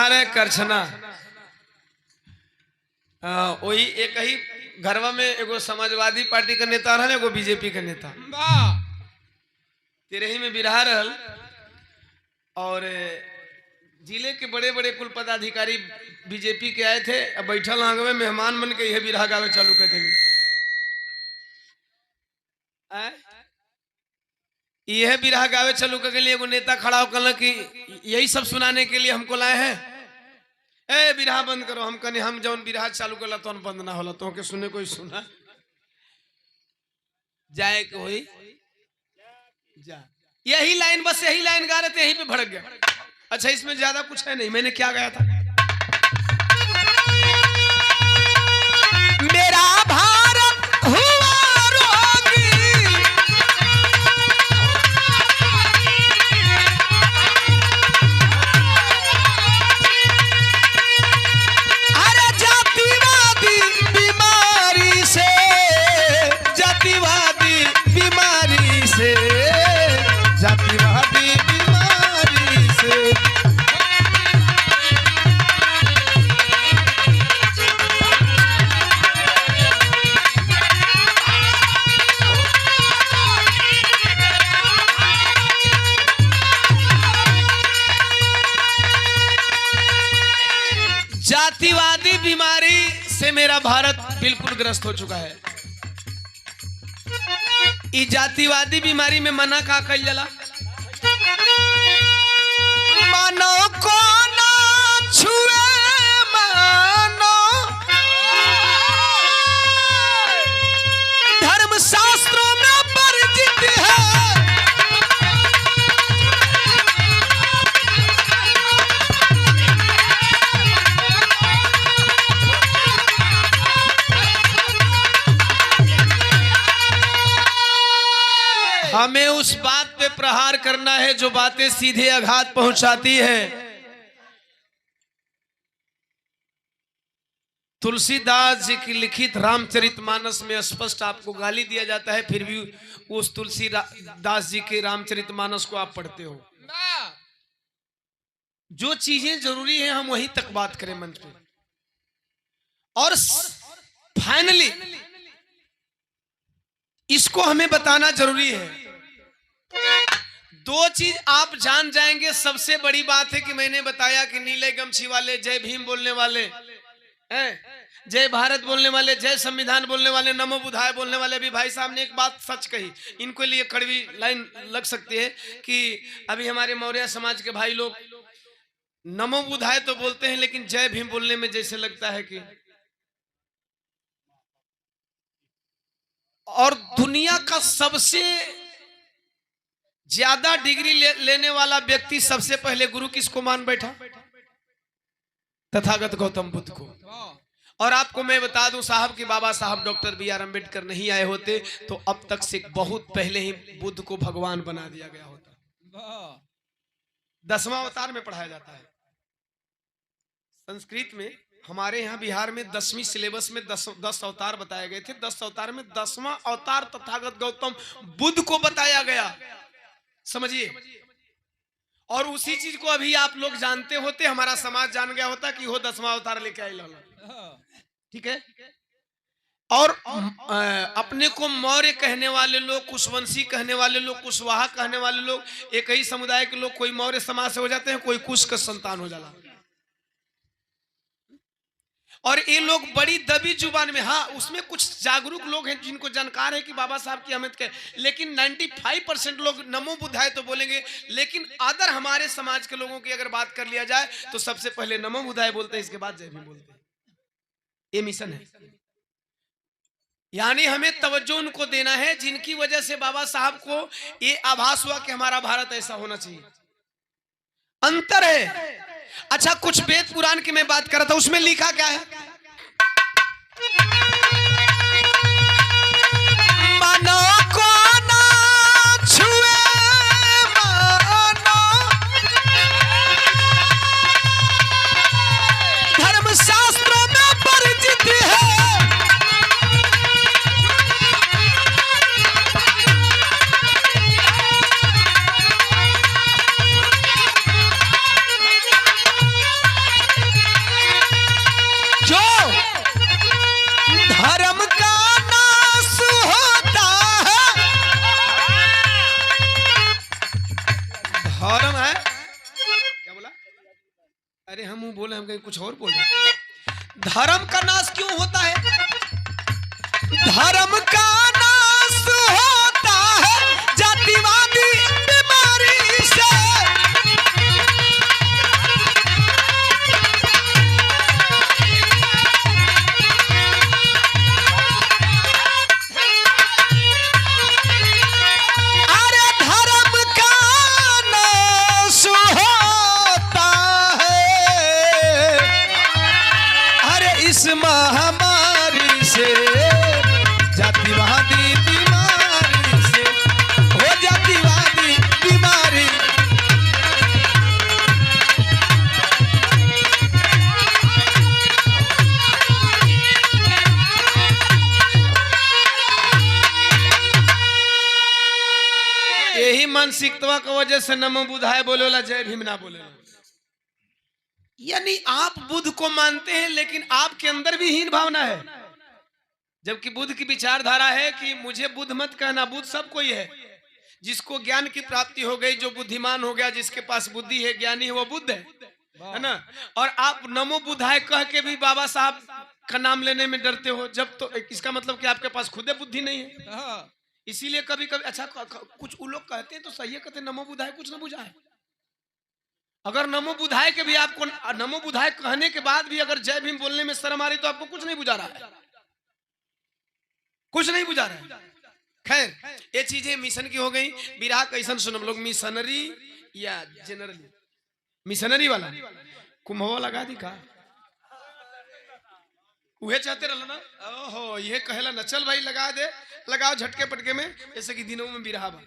बिरहार है करछना। वही एक ही घरवा में एगो समाजवादी पार्टी का नेता रहल, एगो बीजेपी का नेता। तेरही में बिरहा रहल और जिले के बड़े बड़े कुल पदाधिकारी बीजेपी के आए थे। अब बैठल आंगवे मेहमान मन के यह बिरहा गावे चालू कर दिली। यह बिरहा गावे चालू कर लिए एगो नेता खड़ा होकर कि यही सब सुनाने के लिए हमको लाए हैं। ए बिरहा बंद करो। हम कहने हम जौन बिरहा चालू करला तो बंद ना होला, तो के सुने कोई सुना जाए के होई जा। यही लाइन, बस यही लाइन गा रहे थे, यहीं पे भड़क गया। अच्छा इसमें ज्यादा कुछ है नहीं। मैंने क्या गाया था? मेरा भारत हुआ रोगी, अरे जातिवादी बीमारी से, जातिवादी बीमारी से, जातिवादी बीमारी से। जातिवादी बीमारी से मेरा भारत बिल्कुल ग्रस्त हो चुका है। इस जातिवादी बीमारी में मना का कल जला, मानो को ना छुए, मानो धर्म शास्त्रों में वर्जित है। हमें उस बात पे प्रहार करना है जो बातें सीधे आघात पहुंचाती है। तुलसीदास जी की लिखित रामचरितमानस में स्पष्ट आपको गाली दिया जाता है, फिर भी उस तुलसीदास जी के रामचरितमानस को आप पढ़ते हो। जो चीजें जरूरी है हम वहीं तक बात करें मंच पे। और फाइनली इसको हमें बताना जरूरी है। दो चीज आप जान जाएंगे। सबसे बड़ी बात है कि मैंने बताया कि नीले गमछी वाले, जय भीम बोलने वाले, जय भारत बोलने वाले, जय संविधान बोलने वाले, नमो बुद्धाय बोलने वाले, भी भाई साहब ने एक बात सच कही। इनको लिए कड़वी लाइन लग सकती है कि अभी हमारे मौर्य समाज के भाई लोग नमो बुद्धाय तो बोलते हैं, लेकिन जय भीम बोलने में जैसे लगता है कि, और दुनिया का सबसे ज्यादा डिग्री लेने वाला व्यक्ति सबसे पहले गुरु किसको मान बैठा? तथागत गौतम बुद्ध को। और आपको मैं बता दूं साहब कि बाबा साहब डॉक्टर बी आर अम्बेडकर नहीं आए होते तो अब तक से बहुत पहले ही बुद्ध को भगवान बना दिया गया होता। 10वां अवतार में पढ़ाया जाता है संस्कृत में। हमारे यहाँ बिहार में 10वीं सिलेबस में 10 अवतार बताए गए थे। 10 अवतार में 10वां अवतार तथागत गौतम बुद्ध को बताया गया, समझिए। और उसी चीज को अभी आप लोग जानते होते, हमारा समाज जान गया होता कि वो 10वां अवतार लेके आए। ठीक है। और अपने को मौर्य कहने वाले लोग, कुशवंशी कहने वाले लोग, कुशवाहा कहने वाले लोग, एक ही समुदाय के लोग, कोई मौर्य समाज से हो जाते हैं, कोई कुश का संतान हो जाला। और ये लोग बड़ी दबी जुबान में, हाँ उसमें कुछ जागरूक लोग हैं जिनको जानकार है कि बाबा साहब की अहमियत क्या है, लेकिन 95% लोग नमो बुद्धाय तो बोलेंगे, लेकिन अदर हमारे समाज के लोगों की अगर बात कर लिया जाए तो सबसे पहले नमो बुद्धाय बोलते हैं, इसके बाद जय भीम बोलते हैं। ये मिशन है। यानी हमें तवज्जो उनको देना है जिनकी वजह से बाबा साहब को ये आभास हुआ कि हमारा भारत ऐसा होना चाहिए। अंतर है। अच्छा कुछ वेद पुराण की मैं बात कर रहा था, उसमें लिखा क्या है? मानो को ना छुए, मानो धर्म शास्त्रों में वर्जित है। हम कहीं कुछ और बोल रहे। धर्म का नाश क्यों होता है? धर्म का नाश होता है जातिवादी बीमारी से। अरे धर्म का नाश होता है, अरे इस महामारी से, जातिवादी बीमारी से, हो जातिवादी बीमारी। यही मानसिकता की वजह से नमो बुधाय बोलेला, जय भीम ना बोलेला। यानी आप बुद्ध को मानते हैं लेकिन आपके अंदर भी हीन भावना है, जबकि बुद्ध की विचारधारा है कि मुझे बुद्ध मत कहना, बुद्ध सब कोई है। जिसको ज्ञान की प्राप्ति हो गई, जो बुद्धिमान हो गया, जिसके पास बुद्धि है, ज्ञानी है, वो बुद्ध है ना। और आप नमो बुधाय कह के भी बाबा साहब का नाम लेने में डरते हो, जब तो इसका मतलब कि आपके पास खुद बुद्धि नहीं है। इसीलिए कभी कभी अच्छा कुछ वो लोग कहते हैं तो सही है, कहते नमो बुधाय कुछ न बुझाए। अगर नमो बुधाय के भी आपको नमो बुधाय कहने के बाद भी अगर जय भीम बोलने में शर्म आ रही तो आपको कुछ नहीं बुझा रहा है, कुछ नहीं बुझा रहा है। खैर ये चीजें मिशन की हो गई। बिरहा कैसन सुनम लोग, मिशनरी या जनरली मिशनरी वाला कुम्हवा लगा दी का उहे चाहते रहला ना। ओहो ये कहेला न, चल भाई लगा दे, लगाओ झटके पटके में, जैसे कि दिनों में बिरहा बा।